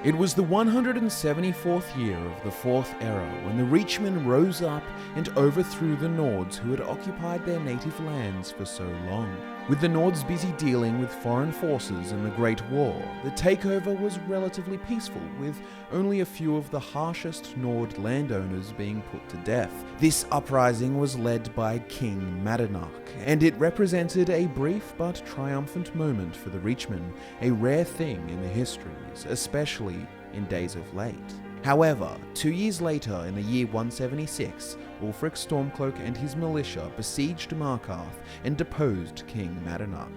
It was the 174th year of the Fourth Era when the Reachmen rose up and overthrew the Nords who had occupied their native lands for so long. With the Nords busy dealing with foreign forces in the Great War, the takeover was relatively peaceful, with only a few of the harshest Nord landowners being put to death. This uprising was led by King Madanach, and it represented a brief but triumphant moment for the Reachmen, a rare thing in the histories, especially in days of late. However, 2 years later, in the year 176, Ulfric Stormcloak and his militia besieged Markarth and deposed King Madanach.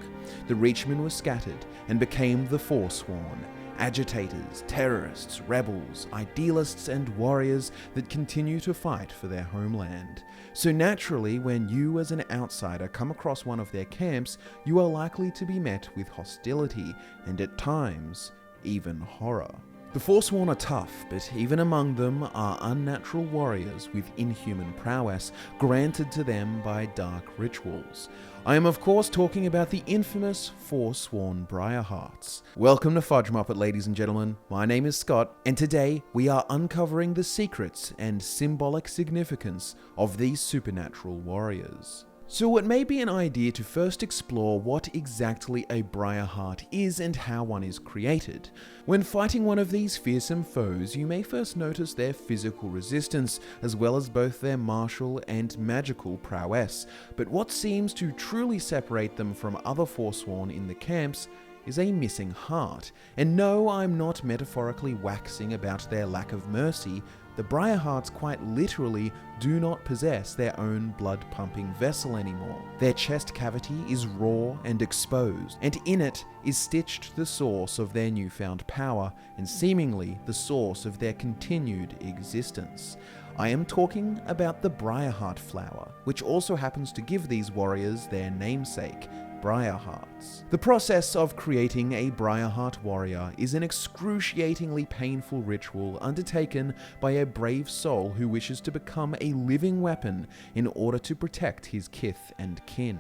The Reachmen were scattered and became the Forsworn, agitators, terrorists, rebels, idealists, and warriors that continue to fight for their homeland. So naturally, when you as an outsider come across one of their camps, you are likely to be met with hostility and at times, even horror. The Forsworn are tough, but even among them are unnatural warriors with inhuman prowess granted to them by dark rituals. I am of course talking about the infamous Forsworn Briarhearts. Welcome to Fudge Muppet, ladies and gentlemen. My name is Scott, and today we are uncovering the secrets and symbolic significance of these supernatural warriors. So it may be an idea to first explore what exactly a Briarheart is and how one is created. When fighting one of these fearsome foes, you may first notice their physical resistance, as well as both their martial and magical prowess. But what seems to truly separate them from other Forsworn in the camps is a missing heart. And no, I'm not metaphorically waxing about their lack of mercy. The Briarhearts quite literally do not possess their own blood-pumping vessel anymore. Their chest cavity is raw and exposed, and in it is stitched the source of their newfound power, and seemingly the source of their continued existence. I am talking about the Briarheart flower, which also happens to give these warriors their namesake, Briarhearts. The process of creating a Briarheart warrior is an excruciatingly painful ritual undertaken by a brave soul who wishes to become a living weapon in order to protect his kith and kin.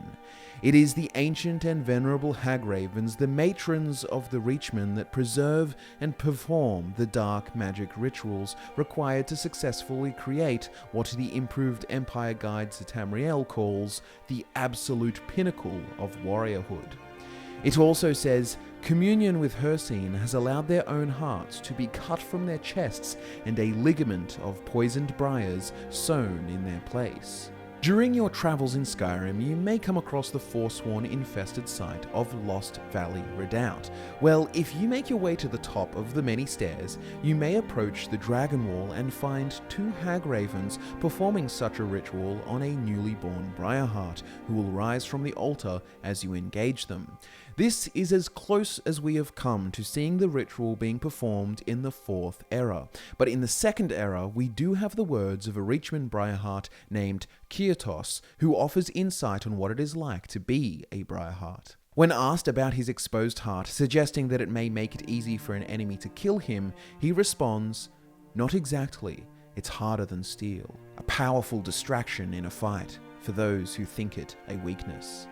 It is the ancient and venerable hagravens, the matrons of the Reachmen, that preserve and perform the dark magic rituals required to successfully create what the improved Empire Guide to Tamriel calls the absolute pinnacle of warriorhood. It also says, communion with Hircine has allowed their own hearts to be cut from their chests and a ligament of poisoned briars sewn in their place. During your travels in Skyrim, you may come across the Forsworn-infested site of Lost Valley Redoubt. Well, if you make your way to the top of the many stairs, you may approach the Dragon Wall and find 2 hagravens performing such a ritual on a newly born Briarheart, who will rise from the altar as you engage them. This is as close as we have come to seeing the ritual being performed in the Fourth Era, but in the Second Era we do have the words of a Reachman Briarheart named Kyrtos, who offers insight on what it is like to be a Briarheart. When asked about his exposed heart, suggesting that it may make it easy for an enemy to kill him, he responds, "Not exactly, it's harder than steel. A powerful distraction in a fight, for those who think it a weakness."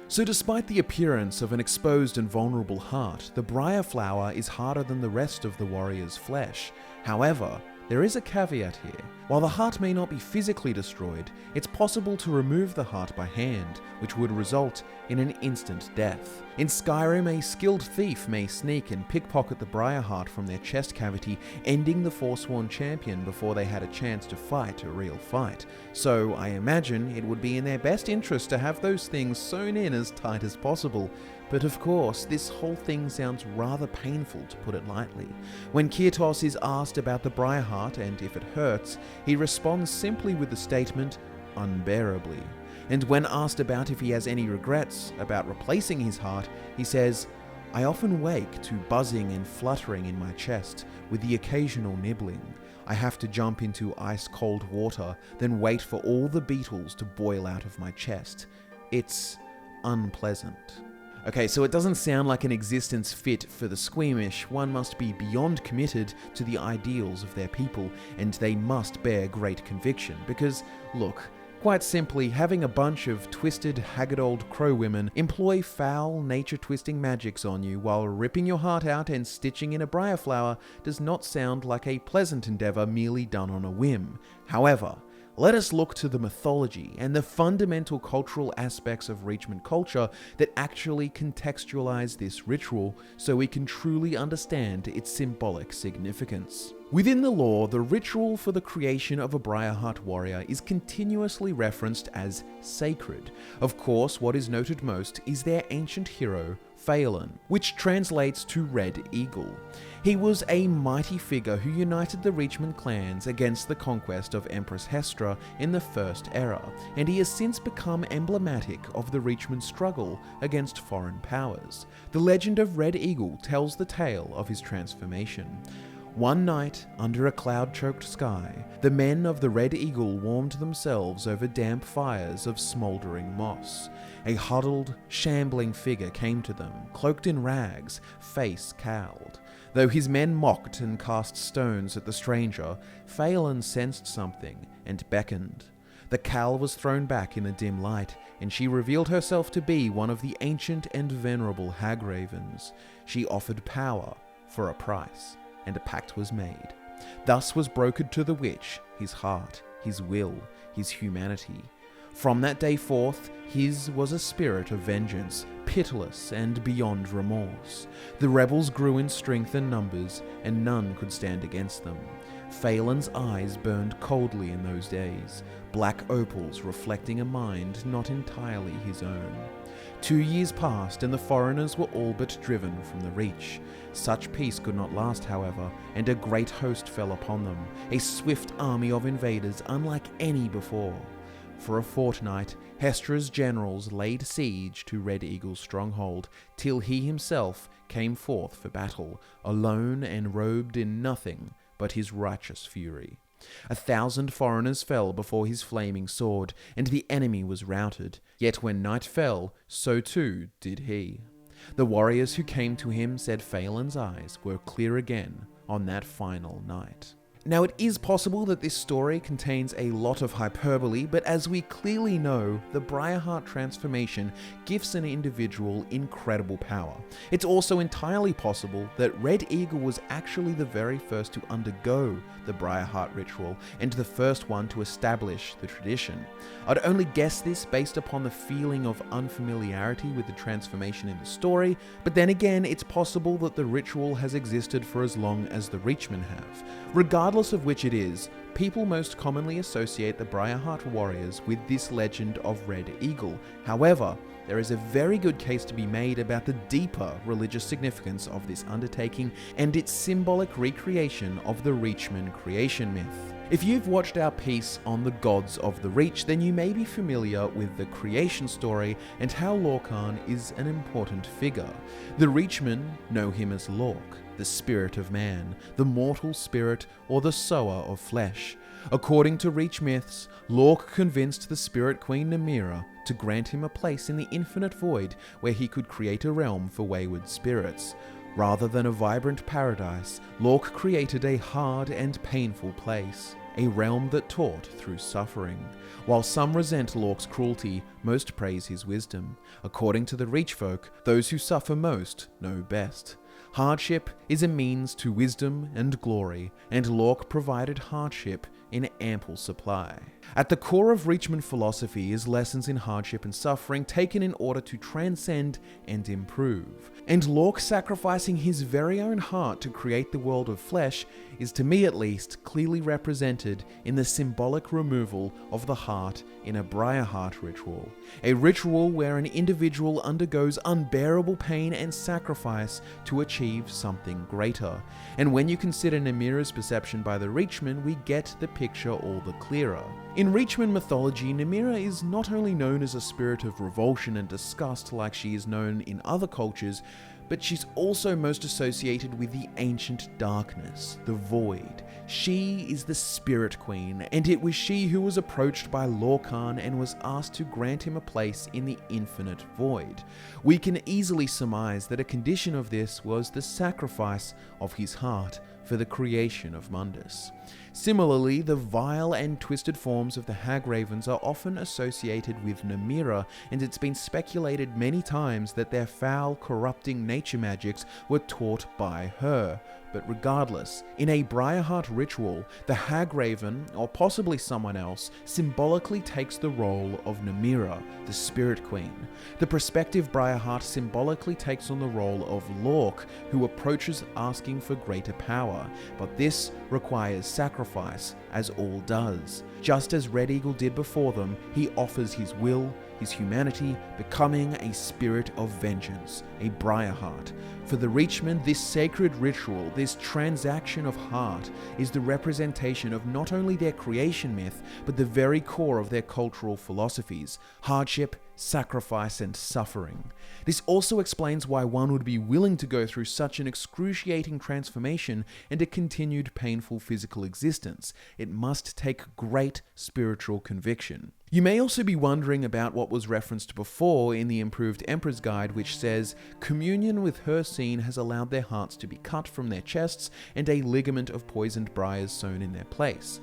So despite the appearance of an exposed and vulnerable heart, the briar flower is harder than the rest of the warrior's flesh. However, there is a caveat here. While the heart may not be physically destroyed, it's possible to remove the heart by hand, which would result in an instant death. In Skyrim, a skilled thief may sneak and pickpocket the Briarheart from their chest cavity, ending the Forsworn champion before they had a chance to fight a real fight. So I imagine it would be in their best interest to have those things sewn in as tight as possible. But of course, this whole thing sounds rather painful, to put it lightly. When Kyrtos is asked about the Briarheart and if it hurts, he responds simply with the statement, "unbearably." And when asked about if he has any regrets about replacing his heart, he says, "I often wake to buzzing and fluttering in my chest, with the occasional nibbling. I have to jump into ice-cold water, then wait for all the beetles to boil out of my chest. It's unpleasant." Okay, so it doesn't sound like an existence fit for the squeamish. One must be beyond committed to the ideals of their people, and they must bear great conviction, because, look, Quite simply, having a bunch of twisted, haggard old crow women employ foul, nature-twisting magics on you while ripping your heart out and stitching in a briar flower does not sound like a pleasant endeavour merely done on a whim. However, let us look to the mythology and the fundamental cultural aspects of Reachment culture that actually contextualize this ritual so we can truly understand its symbolic significance. Within the lore, the ritual for the creation of a Briarheart warrior is continuously referenced as sacred. Of course, what is noted most is their ancient hero, Phelan, which translates to Red Eagle. He was a mighty figure who united the Reachment clans against the conquest of Empress Hestra in the First Era, and he has since become emblematic of the Reachment struggle against foreign powers. The legend of Red Eagle tells the tale of his transformation. One night, under a cloud-choked sky, the men of the Red Eagle warmed themselves over damp fires of smouldering moss. A huddled, shambling figure came to them, cloaked in rags, face cowled. Though his men mocked and cast stones at the stranger, Phelan sensed something and beckoned. The cowl was thrown back in the dim light, and she revealed herself to be one of the ancient and venerable hagravens. She offered power for a price, and a pact was made. Thus was brokered to the witch his heart, his will, his humanity. From that day forth, his was a spirit of vengeance, pitiless and beyond remorse. The rebels grew in strength and numbers, and none could stand against them. Phelan's eyes burned coldly in those days, black opals reflecting a mind not entirely his own. 2 years passed, and the foreigners were all but driven from the Reach. Such peace could not last, however, and a great host fell upon them, a swift army of invaders unlike any before. For a fortnight, Hestra's generals laid siege to Red Eagle's stronghold, till he himself came forth for battle, alone and robed in nothing but his righteous fury. 1,000 foreigners fell before his flaming sword, and the enemy was routed. Yet when night fell, so too did he. The warriors who came to him said Phelan's eyes were clear again on that final night. Now, it is possible that this story contains a lot of hyperbole, but as we clearly know, the Briarheart transformation gives an individual incredible power. It's also entirely possible that Red Eagle was actually the very first to undergo the Briarheart ritual, and the first one to establish the tradition. I'd only guess this based upon the feeling of unfamiliarity with the transformation in the story, but then again, it's possible that the ritual has existed for as long as the Reachmen have. Regardless of which it is, people most commonly associate the Briarheart warriors with this legend of Red Eagle. However, there is a very good case to be made about the deeper religious significance of this undertaking and its symbolic recreation of the Reachman creation myth. If you've watched our piece on the gods of the Reach, then you may be familiar with the creation story and how Lorkhan is an important figure. The Reachmen know him as Lork, the spirit of man, the mortal spirit, or the sower of flesh. According to Reach myths, Lork convinced the spirit queen Namira to grant him a place in the infinite void where he could create a realm for wayward spirits. Rather than a vibrant paradise, Lork created a hard and painful place, a realm that taught through suffering. While some resent Lork's cruelty, most praise his wisdom. According to the Reach folk, those who suffer most know best. Hardship is a means to wisdom and glory, and Lork provided hardship in ample supply. At the core of Reachman philosophy is lessons in hardship and suffering taken in order to transcend and improve. And Lork sacrificing his very own heart to create the world of flesh is, to me at least, clearly represented in the symbolic removal of the heart in a Briarheart ritual. A ritual where an individual undergoes unbearable pain and sacrifice to achieve something greater. And when you consider Namira's perception by the Reachmen, we get the picture all the clearer. In Reachman mythology, Namira is not only known as a spirit of revulsion and disgust like she is known in other cultures, but she's also most associated with the ancient darkness, the void. She is the spirit queen, and it was she who was approached by Lorkhan and was asked to grant him a place in the infinite void. We can easily surmise that a condition of this was the sacrifice of his heart for the creation of Mundus. Similarly, the vile and twisted forms of the hagravens are often associated with Namira, and it's been speculated many times that their foul, corrupting nature magics were taught by her. But regardless, in a Briarheart ritual, the hagraven, or possibly someone else, symbolically takes the role of Namira, the Spirit Queen. The prospective Briarheart symbolically takes on the role of Lork, who approaches asking for greater power, but this requires sacrifice, as all does. Just as Red Eagle did before them, he offers his will, his humanity, becoming a spirit of vengeance, a Briarheart. For the Reachmen, this sacred ritual, this transaction of heart, is the representation of not only their creation myth, but the very core of their cultural philosophies: hardship, sacrifice, and suffering. This also explains why one would be willing to go through such an excruciating transformation and a continued painful physical existence. It must take great spiritual conviction. You may also be wondering about what was referenced before in the Improved Emperor's Guide, which says, communion with Hircine has allowed their hearts to be cut from their chests and a ligament of poisoned briars sewn in their place.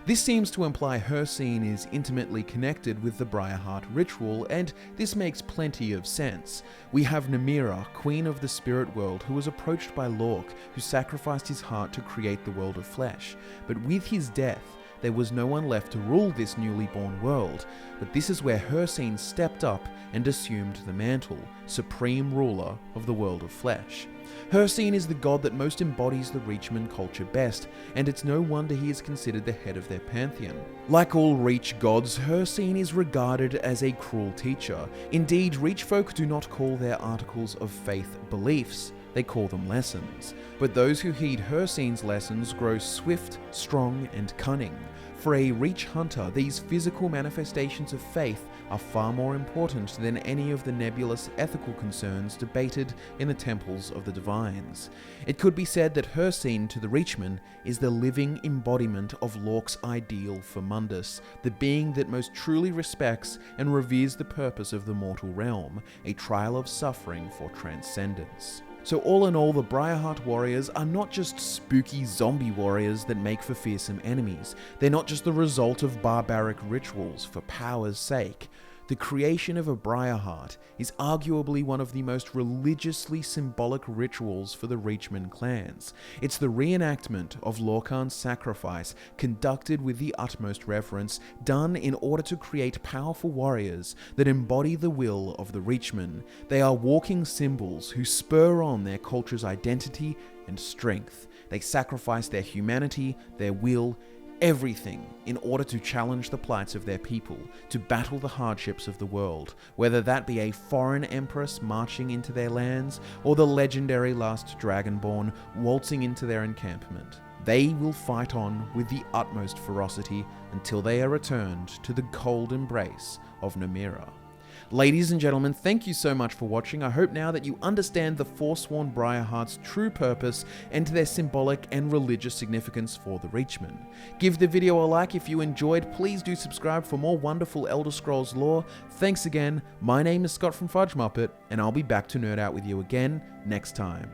This seems to imply Hircine is intimately connected with the Briarheart ritual, and this makes plenty of sense. We have Namira, queen of the spirit world, who was approached by Lork, who sacrificed his heart to create the world of flesh. But with his death, there was no one left to rule this newly born world, but this is where Hircine stepped up and assumed the mantle, supreme ruler of the world of flesh. Hircine is the god that most embodies the Reachman culture best, and it's no wonder he is considered the head of their pantheon. Like all Reach gods, Hircine is regarded as a cruel teacher. Indeed, Reach folk do not call their articles of faith beliefs, they call them lessons. But those who heed Hircine's lessons grow swift, strong, and cunning. For a Reach hunter, these physical manifestations of faith are far more important than any of the nebulous ethical concerns debated in the temples of the divines. It could be said that Hircine to the Reachman is the living embodiment of Lork's ideal for Mundus, the being that most truly respects and reveres the purpose of the mortal realm, a trial of suffering for transcendence. So all in all, the Briarheart warriors are not just spooky zombie warriors that make for fearsome enemies. They're not just the result of barbaric rituals for power's sake. The creation of a Briarheart is arguably one of the most religiously symbolic rituals for the Reachman clans. It's the reenactment of Lorkhan's sacrifice, conducted with the utmost reverence, done in order to create powerful warriors that embody the will of the Reachman. They are walking symbols who spur on their culture's identity and strength. They sacrifice their humanity, their will, everything in order to challenge the plights of their people, to battle the hardships of the world, whether that be a foreign empress marching into their lands or the legendary last Dragonborn waltzing into their encampment. They will fight on with the utmost ferocity until they are returned to the cold embrace of Namira. Ladies and gentlemen, thank you so much for watching. I hope now that you understand the Forsworn Briarheart's true purpose and their symbolic and religious significance for the Reachman. Give the video a like if you enjoyed. Please do subscribe for more wonderful Elder Scrolls lore. Thanks again. My name is Scott from Fudge Muppet, and I'll be back to nerd out with you again next time.